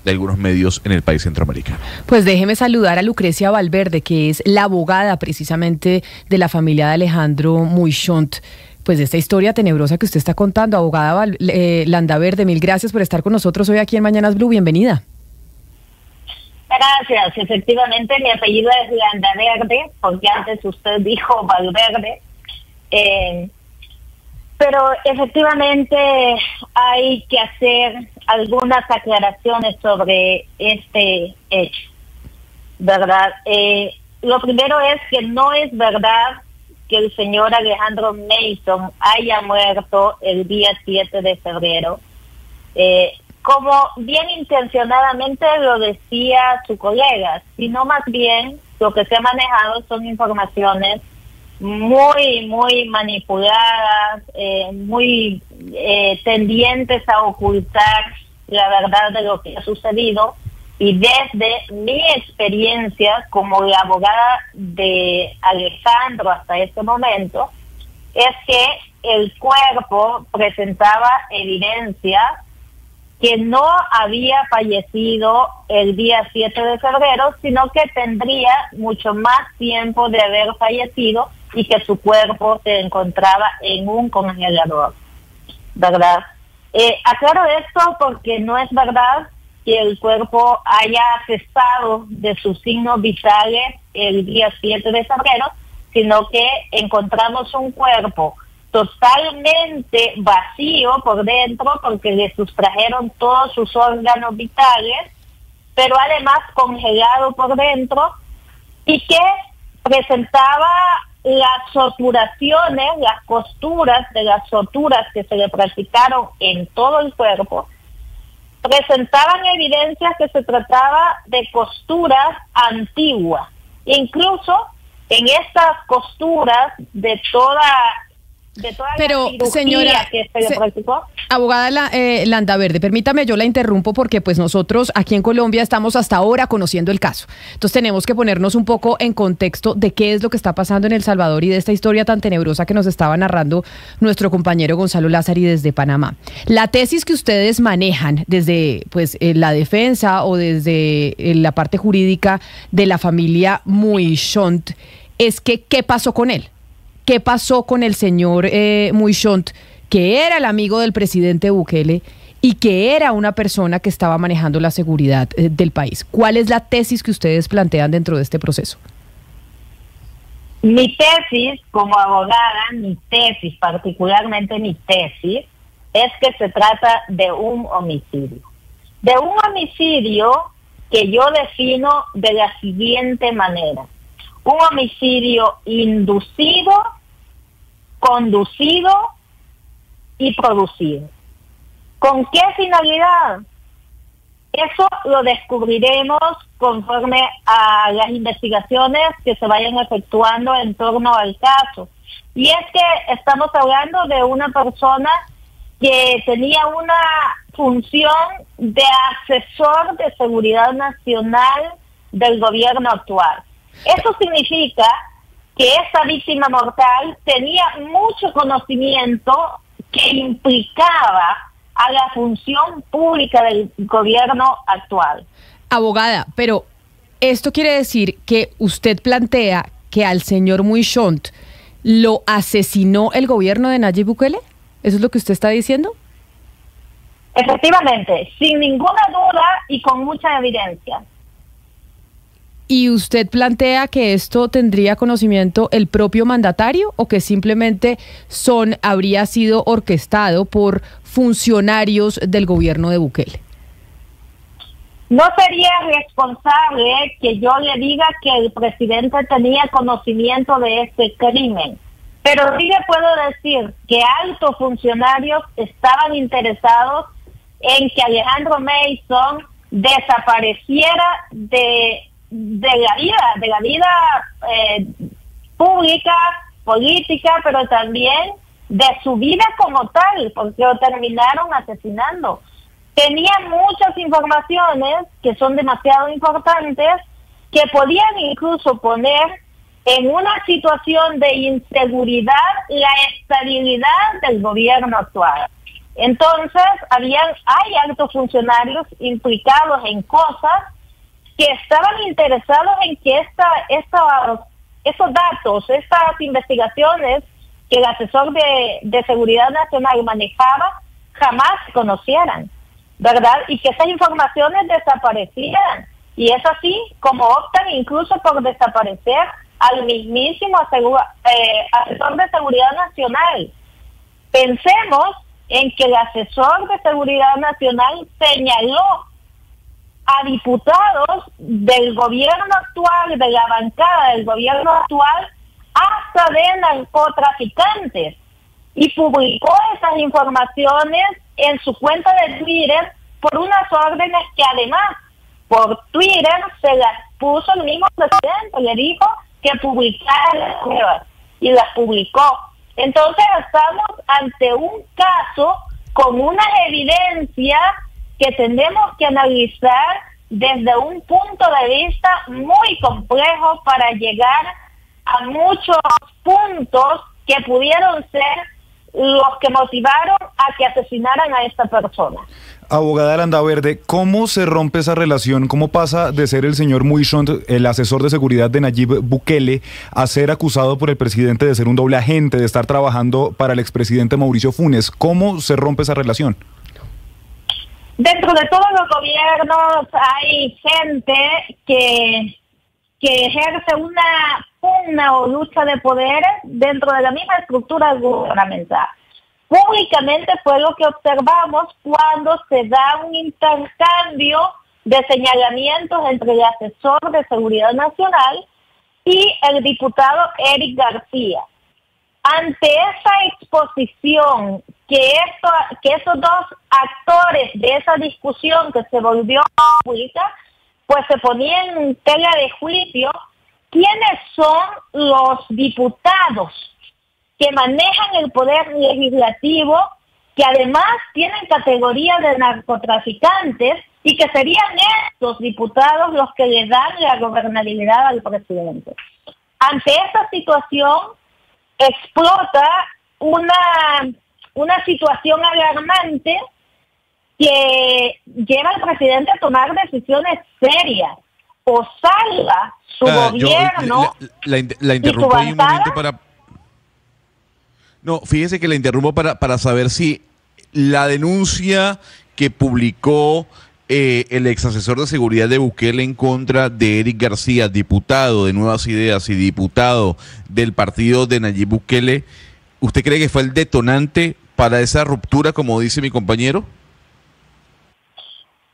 de algunos medios en el país centroamericano. Pues déjeme saludar a Lucrecia Valverde, que es la abogada precisamente de la familia de Alejandro Muichont. Pues de esta historia tenebrosa que usted está contando, abogada Landaverde, mil gracias por estar con nosotros hoy aquí en Mañanas Blue, bienvenida. Gracias, efectivamente mi apellido es Landaverde, porque antes usted dijo Valverde, pero efectivamente hay que hacer algunas aclaraciones sobre este hecho, ¿verdad? Lo primero es que no es verdad que el señor Alejandro Mason haya muerto el día 7 de febrero. Como bien intencionadamente lo decía su colega, sino más bien lo que se ha manejado son informaciones muy manipuladas, muy tendientes a ocultar la verdad de lo que ha sucedido. Y desde mi experiencia como la abogada de Alejandro hasta este momento, es que el cuerpo presentaba evidencia que no había fallecido el día 7 de febrero, sino que tendría mucho más tiempo de haber fallecido y que su cuerpo se encontraba en un congelador, ¿verdad? Aclaro esto porque no es verdad que el cuerpo haya cesado de sus signos vitales el día 7 de febrero, sino que encontramos un cuerpo totalmente vacío por dentro porque le sustrajeron todos sus órganos vitales, pero además congelado por dentro, y que presentaba las suturaciones, las costuras de las suturas que se le practicaron en todo el cuerpo, presentaban evidencias que se trataba de costuras antiguas. Incluso en estas costuras de toda pero, la cirugía señora, que se le practicó. Abogada Landaverde, permítame, yo la interrumpo porque pues nosotros aquí en Colombia estamos hasta ahora conociendo el caso. Entonces tenemos que ponernos un poco en contexto de qué es lo que está pasando en El Salvador y de esta historia tan tenebrosa que nos estaba narrando nuestro compañero Gonzalo Lázari desde Panamá. La tesis que ustedes manejan desde pues la defensa o desde la parte jurídica de la familia Muichont es que ¿qué pasó con él? ¿Qué pasó con el señor Muichont, que era el amigo del presidente Bukele y que era una persona que estaba manejando la seguridad del país? ¿Cuál es la tesis que ustedes plantean dentro de este proceso? Mi tesis como abogada, particularmente mi tesis, es que se trata de un homicidio. De un homicidio que yo defino de la siguiente manera: un homicidio inducido, conducido y producido. ¿Con qué finalidad? Eso lo descubriremos conforme a las investigaciones que se vayan efectuando en torno al caso. Y es que estamos hablando de una persona que tenía una función de asesor de seguridad nacional del gobierno actual. Eso significa que esta víctima mortal tenía mucho conocimiento que implicaba a la función pública del gobierno actual. Abogada, pero esto quiere decir que usted plantea que al señor Muichont lo asesinó el gobierno de Nayib Bukele. ¿Eso es lo que usted está diciendo? Efectivamente, sin ninguna duda y con mucha evidencia. ¿Y usted plantea que esto tendría conocimiento el propio mandatario o que simplemente habría sido orquestado por funcionarios del gobierno de Bukele? No sería responsable que yo le diga que el presidente tenía conocimiento de este crimen, pero sí le puedo decir que altos funcionarios estaban interesados en que Alejandro Mason desapareciera de la vida pública, política, pero también de su vida como tal, porque lo terminaron asesinando. Tenía muchas informaciones que son demasiado importantes, que podían incluso poner en una situación de inseguridad la estabilidad del gobierno actual. Entonces, hay altos funcionarios implicados en cosas que estaban interesados en que esos datos, estas investigaciones que el asesor de Seguridad Nacional manejaba, jamás se conocieran, ¿verdad? Y que esas informaciones desaparecieran. Y es así como optan incluso por desaparecer al mismísimo asesor de Seguridad Nacional. Pensemos en que el asesor de Seguridad Nacional señaló a diputados del gobierno actual, de la bancada del gobierno actual, hasta de narcotraficantes, y publicó esas informaciones en su cuenta de Twitter por unas órdenes que además por Twitter se las puso el mismo presidente, le dijo que publicara las pruebas y las publicó. Entonces estamos ante un caso con unas evidencias que tenemos que analizar desde un punto de vista muy complejo para llegar a muchos puntos que pudieron ser los que motivaron a que asesinaran a esta persona. Abogada Landaverde, ¿cómo se rompe esa relación? ¿Cómo pasa de ser el señor Muishont, el asesor de seguridad de Nayib Bukele, a ser acusado por el presidente de ser un doble agente, de estar trabajando para el expresidente Mauricio Funes? ¿Cómo se rompe esa relación? Dentro de todos los gobiernos hay gente que ejerce una pugna o lucha de poderes dentro de la misma estructura gubernamental. Públicamente fue lo que observamos cuando se da un intercambio de señalamientos entre el asesor de Seguridad Nacional y el diputado Eric García. Ante esa exposición que esos dos actores de esa discusión que se volvió pública, pues se ponía en tela de juicio quiénes son los diputados que manejan el poder legislativo, que además tienen categoría de narcotraficantes y que serían estos diputados los que le dan la gobernabilidad al presidente. Ante esta situación explota una situación alarmante que lleva al presidente a tomar decisiones serias. O salva su gobierno. La interrumpo ahí un momento para... No, fíjese que la interrumpo para saber si la denuncia que publicó el ex asesor de seguridad de Bukele en contra de Eric García, diputado de Nuevas Ideas y diputado del partido de Nayib Bukele, ¿usted cree que fue el detonante para esa ruptura, como dice mi compañero?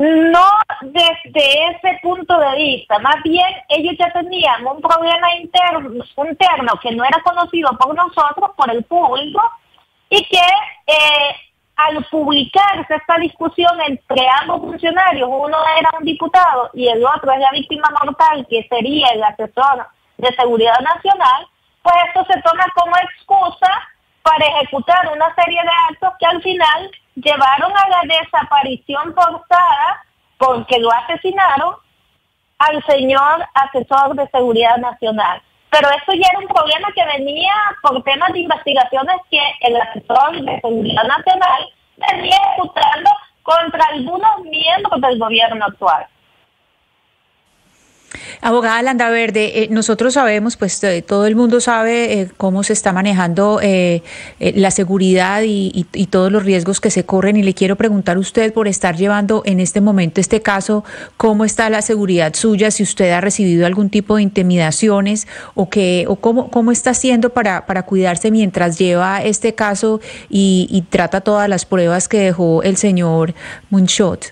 No desde ese punto de vista, más bien ellos ya tenían un problema interno que no era conocido por nosotros, por el público, y que al publicarse esta discusión entre ambos funcionarios, uno era un diputado y el otro es la víctima mortal, que sería el asesor de Seguridad Nacional, pues esto se toma como excusa para ejecutar una serie de actos que al final llevaron a la desaparición forzada, porque lo asesinaron, al señor asesor de Seguridad Nacional. Pero esto ya era un problema que venía por temas de investigaciones que el asesor de Seguridad Nacional venía ejecutando contra algunos miembros del gobierno actual. Abogada Landaverde, nosotros sabemos, pues todo el mundo sabe cómo se está manejando la seguridad y todos los riesgos que se corren, y le quiero preguntar a usted, por estar llevando en este momento este caso, ¿cómo está la seguridad suya? Si usted ha recibido algún tipo de intimidaciones o cómo está haciendo para cuidarse mientras lleva este caso y trata todas las pruebas que dejó el señor Muishont.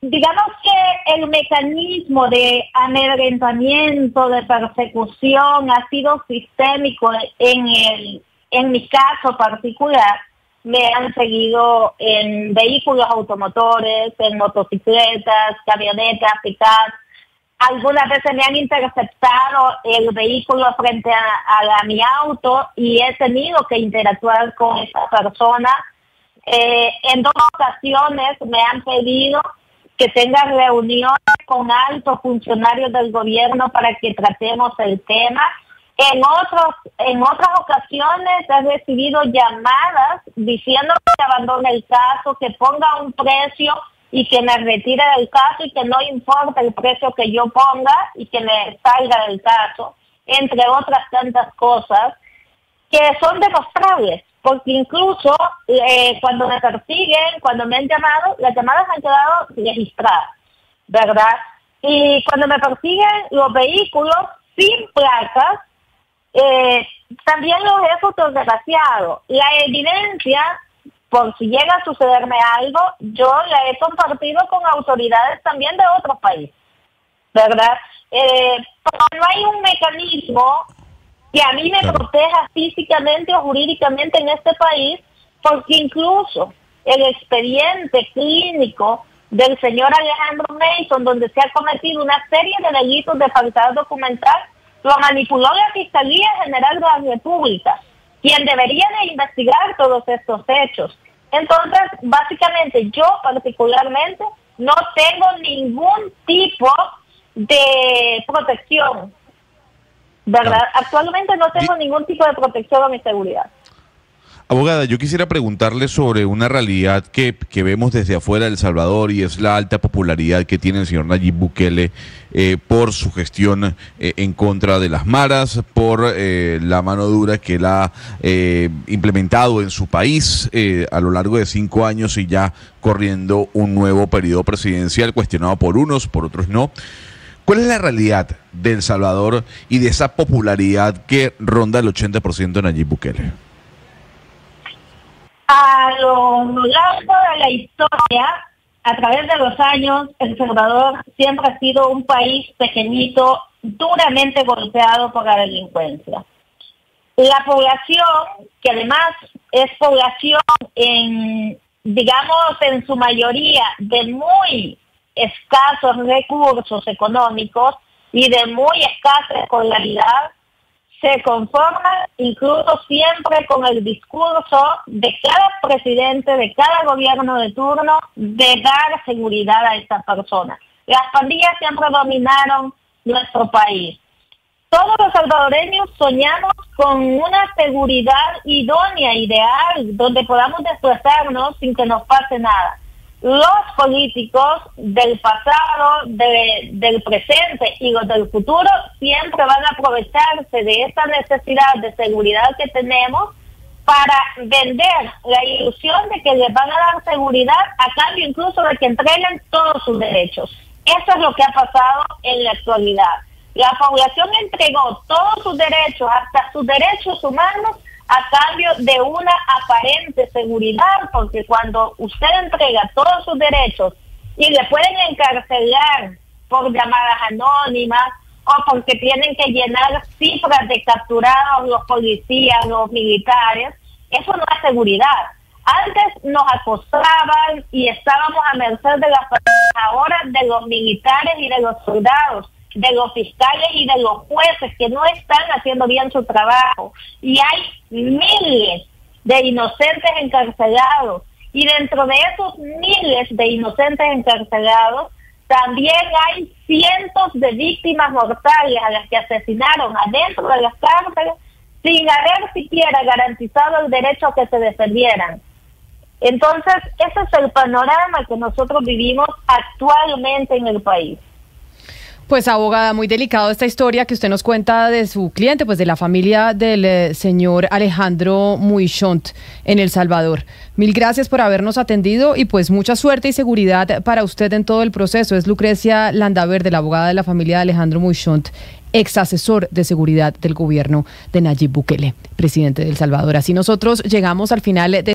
Digamos que el mecanismo de amedrentamiento, de persecución, ha sido sistémico en mi caso particular. Me han seguido en vehículos automotores, en motocicletas, camionetas, pick-up. Algunas veces me han interceptado el vehículo frente a mi auto y he tenido que interactuar con esa persona. En 2 ocasiones me han pedido que tenga reuniones con altos funcionarios del gobierno para que tratemos el tema. En otras ocasiones he recibido llamadas diciendo que abandone el caso, que ponga un precio y que me retire del caso y que no importa el precio que yo ponga y que me salga del caso, entre otras tantas cosas que son demostrables, porque incluso cuando me persiguen, cuando me han llamado, las llamadas han quedado registradas, ¿verdad? Y cuando me persiguen los vehículos sin placas, también los he fotografiado. La evidencia, por si llega a sucederme algo, yo la he compartido con autoridades también de otros países, ¿verdad? Pero no hay un mecanismo que a mí me proteja físicamente o jurídicamente en este país, porque incluso el expediente clínico del señor Alejandro Mason, donde se ha cometido una serie de delitos de falsedad documental, lo manipuló la Fiscalía General de la República, quien debería de investigar todos estos hechos. Entonces, básicamente, yo particularmente no tengo ningún tipo de protección, ¿verdad? Actualmente no tengo ningún tipo de protección a mi seguridad. Abogada, yo quisiera preguntarle sobre una realidad que vemos desde afuera de El Salvador, y es la alta popularidad que tiene el señor Nayib Bukele por su gestión en contra de las maras, por la mano dura que él ha implementado en su país a lo largo de 5 años, y ya corriendo un nuevo periodo presidencial cuestionado por unos, por otros no. ¿Cuál es la realidad de El Salvador y de esa popularidad que ronda el 80% de Nayib Bukele? A lo largo de la historia, a través de los años, El Salvador siempre ha sido un país pequeñito, duramente golpeado por la delincuencia. La población, que además es población digamos en su mayoría de muy escasos recursos económicos y de muy escasa escolaridad, se conforma incluso siempre con el discurso de cada presidente, de cada gobierno de turno, de dar seguridad a esta persona. Las pandillas siempre dominaron nuestro país. Todos los salvadoreños soñamos con una seguridad idónea, ideal, donde podamos desplazarnos sin que nos pase nada. Los políticos del pasado, del presente y los del futuro siempre van a aprovecharse de esta necesidad de seguridad que tenemos para vender la ilusión de que les van a dar seguridad a cambio incluso de que entreguen todos sus derechos. Eso es lo que ha pasado en la actualidad. La población entregó todos sus derechos, hasta sus derechos humanos, a cambio de una aparente seguridad, porque cuando usted entrega todos sus derechos y le pueden encarcelar por llamadas anónimas o porque tienen que llenar cifras de capturados los policías, los militares, eso no es seguridad. Antes nos acosaban y estábamos a merced de las personas, ahora de los militares y de los soldados, de los fiscales y de los jueces que no están haciendo bien su trabajo. Y hay miles de inocentes encarcelados. Y dentro de esos miles de inocentes encarcelados, también hay cientos de víctimas mortales a las que asesinaron adentro de las cárceles sin haber siquiera garantizado el derecho a que se defendieran. Entonces, ese es el panorama que nosotros vivimos actualmente en el país. Pues, abogada, muy delicado esta historia que usted nos cuenta de su cliente, pues de la familia del señor Alejandro Muichont en El Salvador. Mil gracias por habernos atendido y pues mucha suerte y seguridad para usted en todo el proceso. Es Lucrecia Landaverde, la abogada de la familia de Alejandro Muichont, ex asesor de seguridad del gobierno de Nayib Bukele, presidente de El Salvador. Así nosotros llegamos al final de